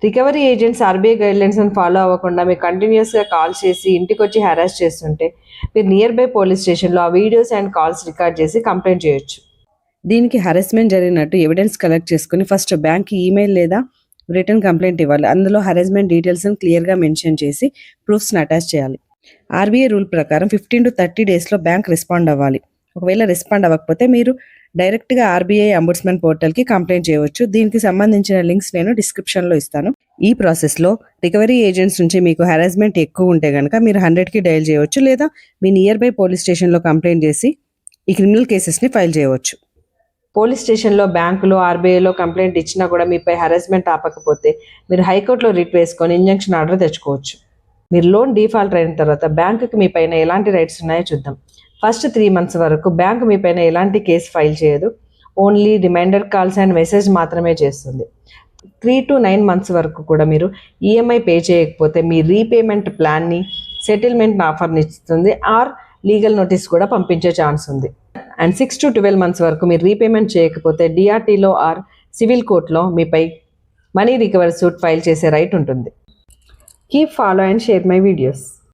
Recovery agents RBI గైడ్లైన్స్ని follow అవ్వకుండా మీకు కంటిన్యూస్గా కాల్ చేసి ఇంటికి వచ్చి హెరాస్ చేస్తుంటే మీరు నియర్ బై పోలీస్ స్టేషన్లో ఆ వీడియోస్ అండ్ కాల్స్ రికార్డ్ చేసి కంప్లైంట్ చేయొచ్చు. దీనికి హెరాస్మెంట్ జరిగినట్టు ఎవిడెన్స్ కలెక్ట్ చేసుకుని ఫస్ట్ బ్యాంక్కి ఈమెయిల్ లేదా రిటర్న్ కంప్లైంట్ ఇవ్వాలి. అందులో హెరాస్మెంట్ డీటెయిల్స్ని క్లియర్గా మెన్షన్ చేసి ప్రూఫ్స్ని అటాచ్ చేయాలి. ఆర్బీఐ రూల్ ప్రకారం 15 to 30 డేస్లో బ్యాంక్ రెస్పాండ్ అవ్వాలి. ఒకవేళ రెస్పాండ్ అవ్వకపోతే మీరు డైరెక్ట్గా ఆర్బీఐ అంబుడ్స్మన్ పోర్టల్కి కంప్లైంట్ చేయవచ్చు. దీనికి సంబంధించిన లింక్స్ నేను డిస్క్రిప్షన్లో ఇస్తాను. ఈ ప్రాసెస్లో రికవరీ ఏజెంట్స్ నుంచి మీకు హెరాస్మెంట్ ఎక్కువ ఉంటే కనుక మీరు 100కి డయల్ చేయవచ్చు, లేదా మీ నియర్ బై పోలీస్ స్టేషన్లో కంప్లైంట్ చేసి ఈ క్రిమినల్ కేసెస్ని ఫైల్ చేయవచ్చు. పోలీస్ స్టేషన్లో, బ్యాంకులో, ఆర్బీఐలో కంప్లైంట్ ఇచ్చినా కూడా మీపై హెరాస్మెంట్ ఆపకపోతే మీరు హైకోర్టులో రిట్ వేసుకొని ఇంజంక్షన్ ఆర్డర్ తెచ్చుకోవచ్చు. మీరు లోన్ డిఫాల్ట్ అయిన తర్వాత బ్యాంకుకి మీ పైన ఎలాంటి రైట్స్ ఉన్నాయో చూద్దాం. ఫస్ట్ 3 months వరకు బ్యాంకు మీ పైన ఎలాంటి కేసు ఫైల్ చేయదు. Only reminder calls and message మాత్రమే చేస్తుంది. 3 to 9 months వరకు కూడా మీరు ఈఎంఐ పే చేయకపోతే మీ రీపేమెంట్ ప్లాన్ని, సెటిల్మెంట్ ఆఫర్ని ఇస్తుంది, ఆర్ లీగల్ నోటీస్ కూడా పంపించే ఛాన్స్ ఉంది. అండ్ 6 to 12 months వరకు మీరు రీపేమెంట్ చేయకపోతే డిఆర్టీలో ఆర్ సివిల్ కోర్టులో మీపై మనీ రికవరీ సూట్ ఫైల్ చేసే రైట్ ఉంటుంది. Keep follow and share my videos.